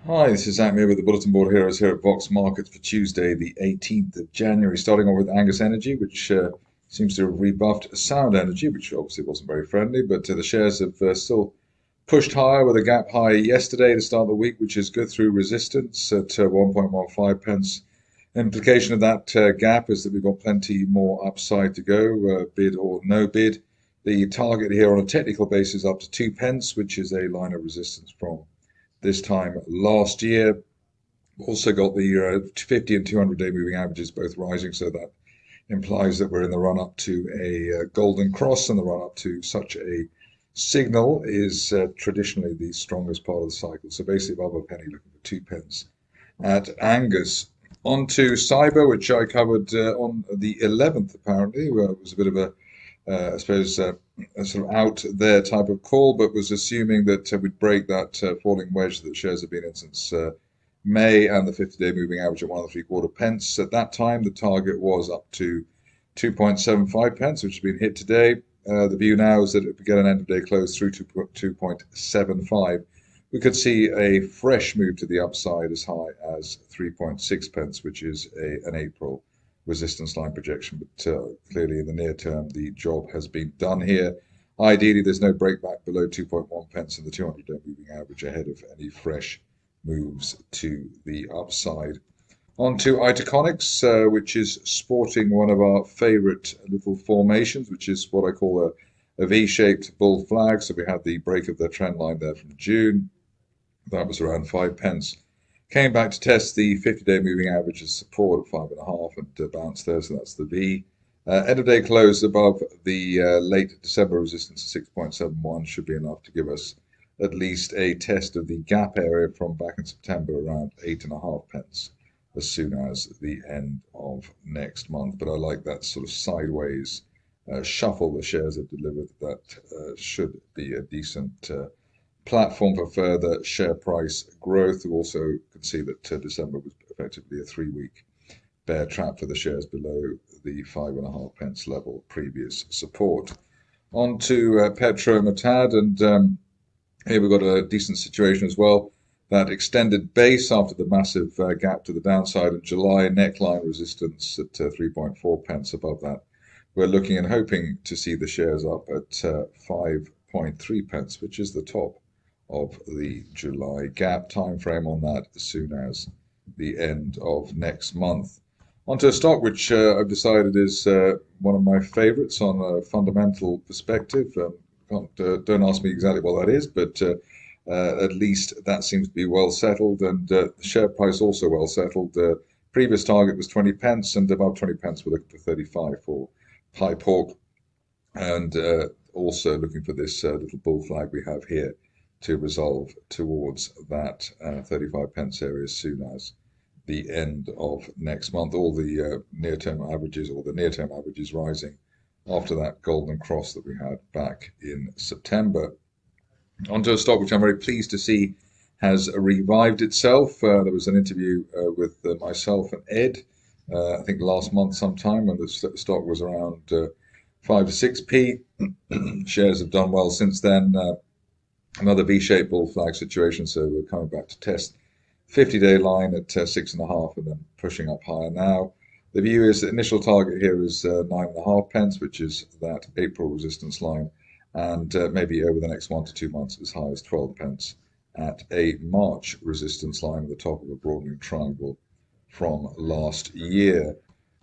Hi, this is Zach Mir with the Bulletin Board Heroes here at Vox Markets for Tuesday, the 18th of January. Starting off with Angus Energy, which seems to have rebuffed Sound Energy, which obviously wasn't very friendly, but the shares have still pushed higher with a gap high yesterday to start the week, which is good through resistance at 1.15 pence. Implication of that gap is that we've got plenty more upside to go, bid or no bid. The target here on a technical basis up to 2 pence, which is a line of resistance from this time last year. Also got the 50 and 200-day moving averages both rising, so that implies that we're in the run up to a golden cross, and the run up to such a signal is traditionally the strongest part of the cycle. So basically, above a penny, looking for 2 pence at Angus. On to Cyber, which I covered on the 11th, apparently. Well, it was a bit of I suppose, a sort of out there type of call, but was assuming that we'd break that falling wedge that shares have been in since May, and the 50-day moving average at 1.75 pence. At that time, the target was up to 2.75 pence, which has been hit today. The view now is that if we get an end of day close through to 2.75, we could see a fresh move to the upside as high as 3.6 pence, which is an April resistance line projection. But clearly, in the near term, the job has been done here. Ideally, there's no breakback below 2.1 pence in the 200-day moving average ahead of any fresh moves to the upside. On to Itaconix, which is sporting one of our favorite little formations, which is what I call a V-shaped bull flag. So we had the break of the trend line there from June. That was around 5 pence. Came back to test the 50-day moving average as support at 5.5 and bounced there, so that's the V. End of day close above the late December resistance of 6.71 should be enough to give us at least a test of the gap area from back in September around 8.5 pence as soon as the end of next month. But I like that sort of sideways shuffle the shares have delivered. That should be a decent platform for further share price growth. We also can see that December was effectively a 3-week bear trap for the shares below the 5.5 pence level, previous support. On to Petro Matad, and here we've got a decent situation as well. That extended base after the massive gap to the downside in July, neckline resistance at 3.4 pence above that. We're looking and hoping to see the shares up at 5.3 pence, which is the top of the July gap. Time frame on that as soon as the end of next month. Onto a stock which I've decided is one of my favorites on a fundamental perspective. Don't ask me exactly what that is, but at least that seems to be well settled, and the share price also well settled. Previous target was 20 pence, and above 20 pence we're looking for 35 for Pie Pork, and also looking for this little bull flag we have here to resolve towards that 35 pence area as soon as the end of next month. All the near-term averages, or the near-term averages rising after that golden cross that we had back in September. Onto a stock which I'm very pleased to see has revived itself. There was an interview with myself and Ed, I think last month sometime, when the stock was around 5 to 6p. Shares have done well since then. Another V-shaped bull flag situation, so we're coming back to test 50-day line at 6.5 and then pushing up higher now. The view is the initial target here is 9.5 pence, which is that April resistance line, and maybe over the next 1 to 2 months as high as 12 pence at a March resistance line at the top of a broadening triangle from last year.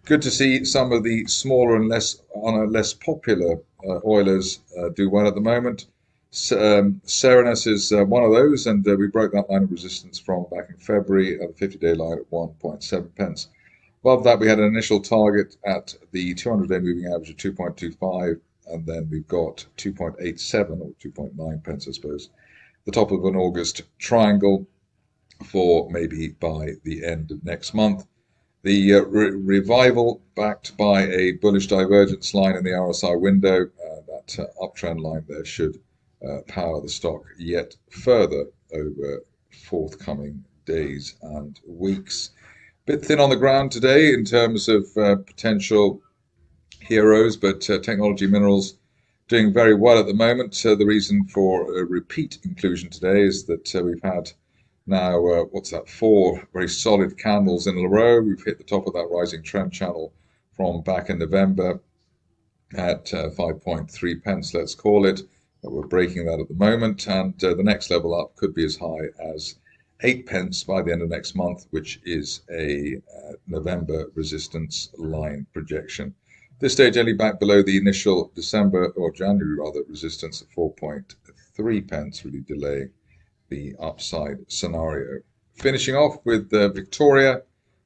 Good to see some of the smaller and less popular oilers do well at the moment. Serenus is one of those, and we broke that line of resistance from back in February at the 50-day line at 1.7 pence. Above that, we had an initial target at the 200-day moving average of 2.25, and then we've got 2.87 or 2.9 pence, I suppose, the top of an August triangle for maybe by the end of next month. The revival backed by a bullish divergence line in the RSI window, that uptrend line there should power the stock yet further over forthcoming days and weeks. Bit thin on the ground today in terms of potential heroes, but Technology Minerals doing very well at the moment. The reason for a repeat inclusion today is that we've had Now, what's that? 4 very solid candles in a row. We've hit the top of that rising trend channel from back in November at 5.3 pence, let's call it. But we're breaking that at the moment, and the next level up could be as high as 8 pence by the end of next month, which is a November resistance line projection. This stage only back below the initial December or January rather resistance at 4.3 pence, really delaying the upside scenario. Finishing off with Victoria,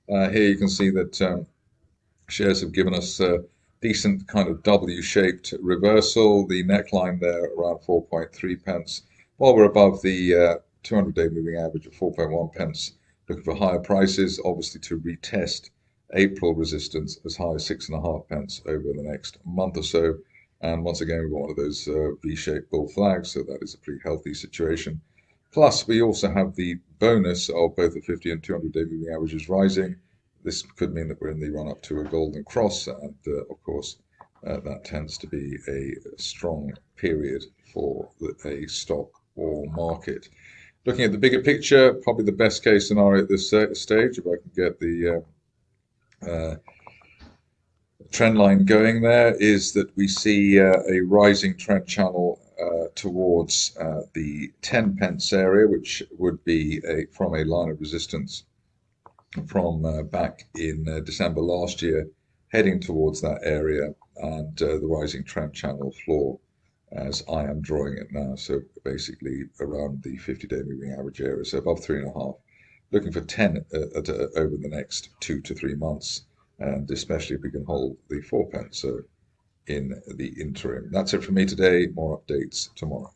here you can see that shares have given us a decent kind of W-shaped reversal. The neckline there around 4.3 pence, while we're above the 200-day moving average of 4.1 pence. Looking for higher prices, obviously to retest April resistance as high as 6.5 pence over the next month or so. And once again, we've got one of those V-shaped bull flags, so that is a pretty healthy situation. Plus, we also have the bonus of both the 50 and 200-day moving averages rising. This could mean that we're in the run-up to a golden cross, and of course, that tends to be a strong period for a stock or market. Looking at the bigger picture, probably the best case scenario at this stage, if I can get the trend line going there, is that we see a rising trend channel towards the 10 pence area, which would be from a line of resistance from back in December last year, heading towards that area, and the rising trend channel floor as I am drawing it now. So basically around the 50-day moving average area, so above 3.5. Looking for 10 over the next 2 to 3 months, and especially if we can hold the 4 pence in the interim. That's it from me today. More updates tomorrow.